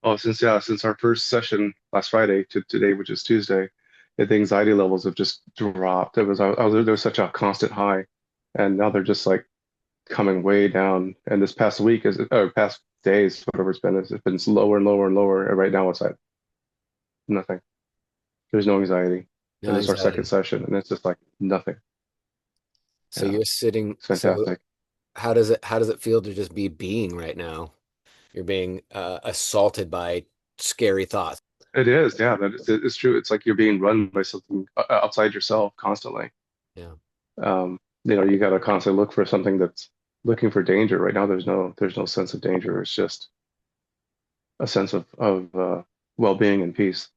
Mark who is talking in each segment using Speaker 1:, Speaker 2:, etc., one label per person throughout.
Speaker 1: Oh, since our first session last Friday to today, which is Tuesday, the anxiety levels have just dropped. There was such a constant high, and now they're just like coming way down. And this past week is or past days, whatever it's been lower and lower and lower. And right now it's like nothing. There's no anxiety.
Speaker 2: No
Speaker 1: And it's our second
Speaker 2: anxiety.
Speaker 1: session, and it's just like nothing.
Speaker 2: So
Speaker 1: Yeah,
Speaker 2: you're sitting,
Speaker 1: it's
Speaker 2: so
Speaker 1: fantastic.
Speaker 2: how does it feel to just be being right now? You're being assaulted by scary thoughts.
Speaker 1: It is, yeah, it's true. It's like you're being run by something outside yourself constantly.
Speaker 2: Yeah.
Speaker 1: You got to constantly look for something that's looking for danger. Right now, there's no sense of danger. It's just a sense of well-being and peace.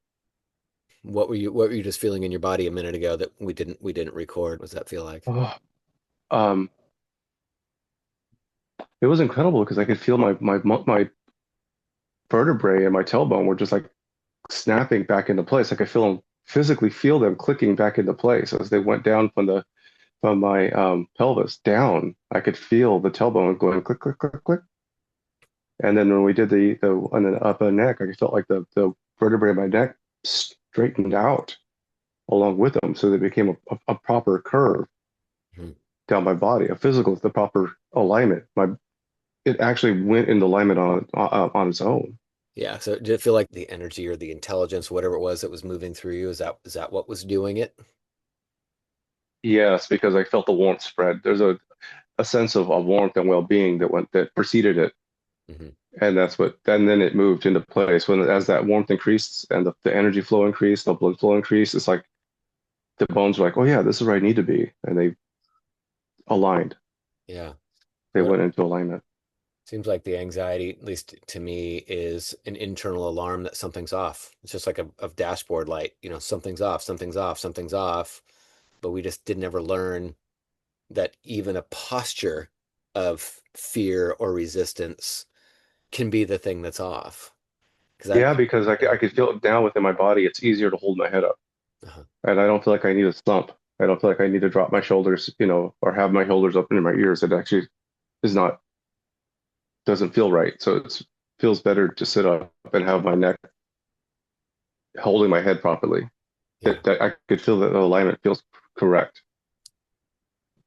Speaker 2: What were you just feeling in your body a minute ago that we didn't record? What does that feel like?
Speaker 1: Oh, um, it was incredible because I could feel my vertebrae and my tailbone were just like snapping back into place. I could physically feel them clicking back into place as they went down from my pelvis down. I could feel the tailbone going click, click, click, click. And then when we did the on the upper neck, I felt like the vertebrae of my neck straightened out along with them, so they became a proper curve
Speaker 2: Mhm.
Speaker 1: down my body, the proper alignment. It actually went into alignment on its own.
Speaker 2: Yeah. So did it feel like the energy or the intelligence, whatever it was that was moving through you, is that what was doing it?
Speaker 1: Yes, because I felt the warmth spread. There's a sense of warmth and well-being that preceded it,
Speaker 2: Hmm.
Speaker 1: and then it moved into place when as that warmth increased and the energy flow increased, the blood flow increased. It's like the bones were like, oh yeah, this is where I need to be, and they aligned.
Speaker 2: Yeah.
Speaker 1: They went into alignment.
Speaker 2: Seems like the anxiety, at least to me, is an internal alarm that something's off. It's just like a dashboard light, something's off, something's off, something's off. But we just didn't ever learn that even a posture of fear or resistance can be the thing that's off. Because
Speaker 1: Yeah, because I
Speaker 2: yeah,
Speaker 1: could feel it down within my body. It's easier to hold my head up,
Speaker 2: uh-huh,
Speaker 1: and I don't feel like I need a slump. I don't feel like I need to drop my shoulders, or have my shoulders up into my ears. It actually is not doesn't feel right. So it feels better to sit up and have my neck holding my head properly.
Speaker 2: yeah.
Speaker 1: I could feel that the alignment feels correct.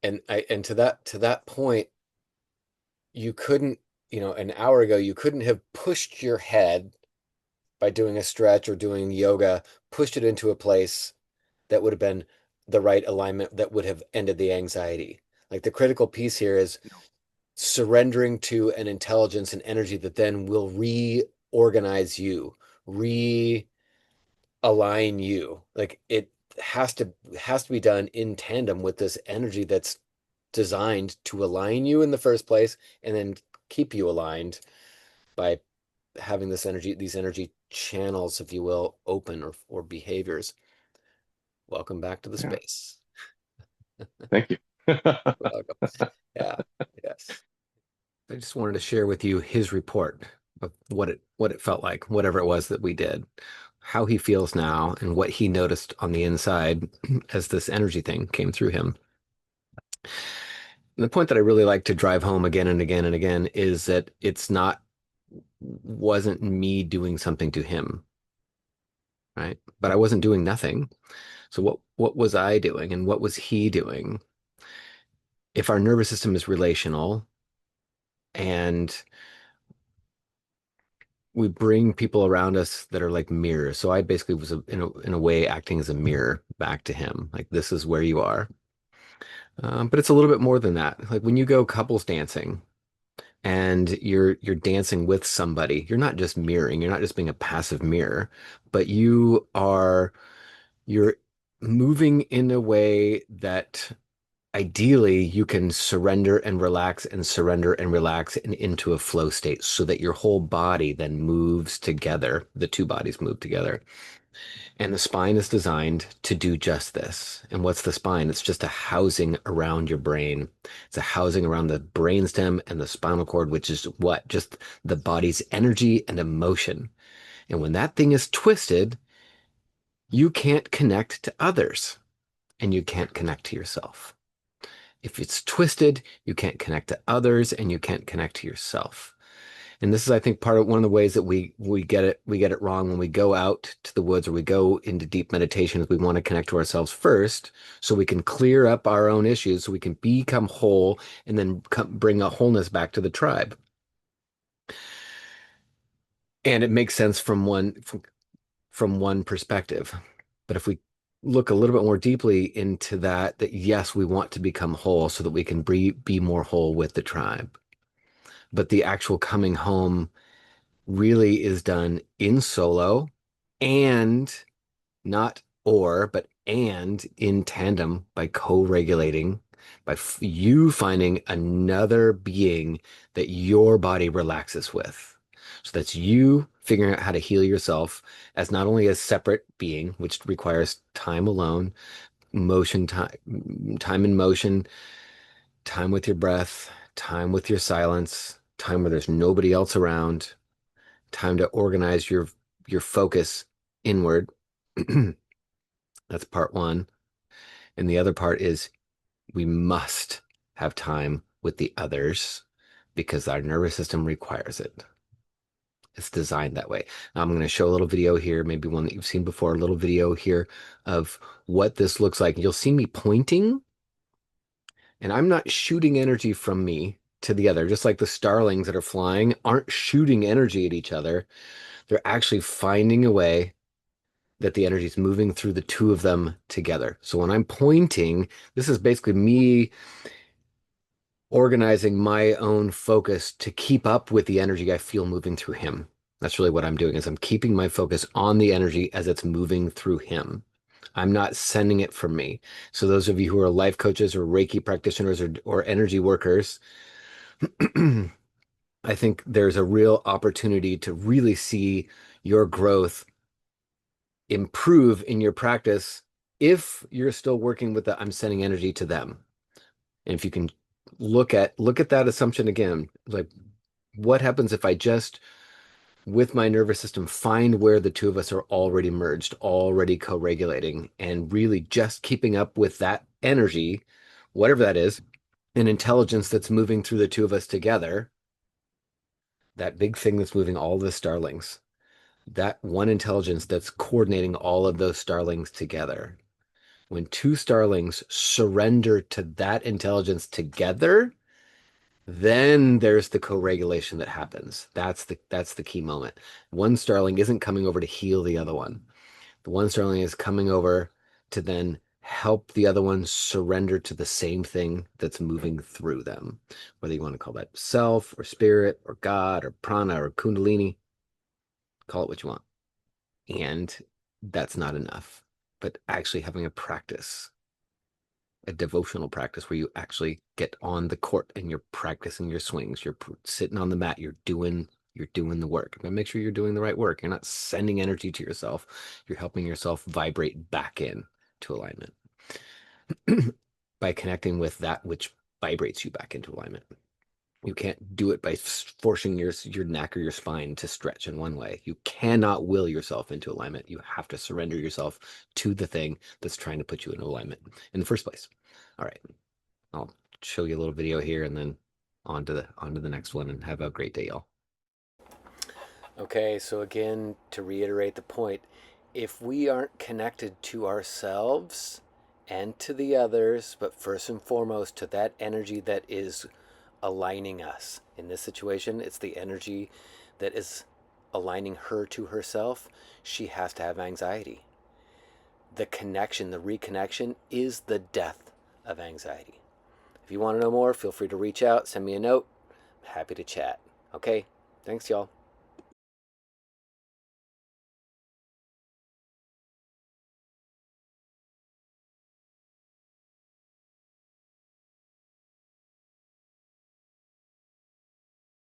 Speaker 2: And to that point, you couldn't, an hour ago, you couldn't have pushed your head by doing a stretch or doing yoga, pushed it into a place that would have been the right alignment that would have ended the anxiety. Like the critical piece here is surrendering to an intelligence and energy that then will reorganize you, realign you. Like it has to be done in tandem with this energy that's designed to align you in the first place and then keep you aligned by having these energy channels, if you will, open or behaviors. Welcome back to the
Speaker 1: Yeah,
Speaker 2: space.
Speaker 1: thank you.
Speaker 2: Welcome. Yeah, yes. I just wanted to share with you his report of what it felt like, whatever it was that we did, how he feels now, and what he noticed on the inside as this energy thing came through him. And the point that I really like to drive home again and again and again is that it's not wasn't me doing something to him, right? But I wasn't doing nothing. So what was I doing and what was he doing? If our nervous system is relational and we bring people around us that are like mirrors. So I basically was in a way acting as a mirror back to him. Like this is where you are. But it's a little bit more than that. Like when you go couples dancing and you're dancing with somebody, you're not just mirroring. You're not just being a passive mirror, but you're moving in a way that ideally you can surrender and relax and into a flow state so that your whole body then moves together. The two bodies move together. And the spine is designed to do just this. And what's the spine? It's just a housing around your brain. It's a housing around the brainstem and the spinal cord, which is what? Just the body's energy and emotion. And when that thing is twisted, you can't connect to others and you can't connect to yourself. If it's twisted, you can't connect to others and you can't connect to yourself. And this is, I think, part of one of the ways that we get it wrong when we go out to the woods or we go into deep meditation is we want to connect to ourselves first so we can clear up our own issues so we can become whole and then bring a wholeness back to the tribe. And it makes sense from one perspective. But if we look a little bit more deeply into that yes, we want to become whole so that we can be more whole with the tribe. But the actual coming home really is done in solo and not or, but and in tandem by co-regulating, by you finding another being that your body relaxes with. So that's you figuring out how to heal yourself as not only a separate being, which requires time alone, motion time in motion, time with your breath, time with your silence, time where there's nobody else around, time to organize your focus inward. That's part one. And the other part is we must have time with the others because our nervous system requires it. It's designed that way. Now, I'm going to show a little video here, maybe one that you've seen before, a little video here of what this looks like. You'll see me pointing, and I'm not shooting energy from me to the other, just like the starlings that are flying aren't shooting energy at each other. They're actually finding a way that the energy is moving through the two of them together. So when I'm pointing, this is basically me organizing my own focus to keep up with the energy I feel moving through him. That's really what I'm doing is I'm keeping my focus on the energy as it's moving through him. I'm not sending it from me. So those of you who are life coaches or Reiki practitioners or energy workers, I think there's a real opportunity to really see your growth improve in your practice if you're still working with the I'm sending energy to them. And if you can look at that assumption again, like what happens if I just with my nervous system find where the two of us are already merged, already co-regulating, and really just keeping up with that energy, whatever that is, an intelligence that's moving through the two of us together, that big thing that's moving all the starlings, that one intelligence that's coordinating all of those starlings together. When two starlings surrender to that intelligence together, then there's the co-regulation that happens. That's the key moment. One starling isn't coming over to heal the other one. The one starling is coming over to then help the other one surrender to the same thing that's moving through them. Whether you want to call that self or spirit or God or prana or kundalini, call it what you want. And that's not enough. But actually having a practice, a devotional practice where you actually get on the court and you're practicing your swings, you're sitting on the mat, you're doing the work. But make sure you're doing the right work. You're not sending energy to yourself. You're helping yourself vibrate back in to alignment by connecting with that which vibrates you back into alignment. You can't do it by forcing your neck or your spine to stretch in one way. You cannot will yourself into alignment. You have to surrender yourself to the thing that's trying to put you in alignment in the first place. All right. I'll show you a little video here and then on to the next one and have a great day, y'all. Okay, so again, to reiterate the point, if we aren't connected to ourselves and to the others, but first and foremost to that energy that is aligning us. In this situation, it's the energy that is aligning her to herself. She has to have anxiety. The connection, the reconnection is the death of anxiety. If you want to know more, feel free to reach out, send me a note. I'm happy to chat. Okay, thanks, y'all.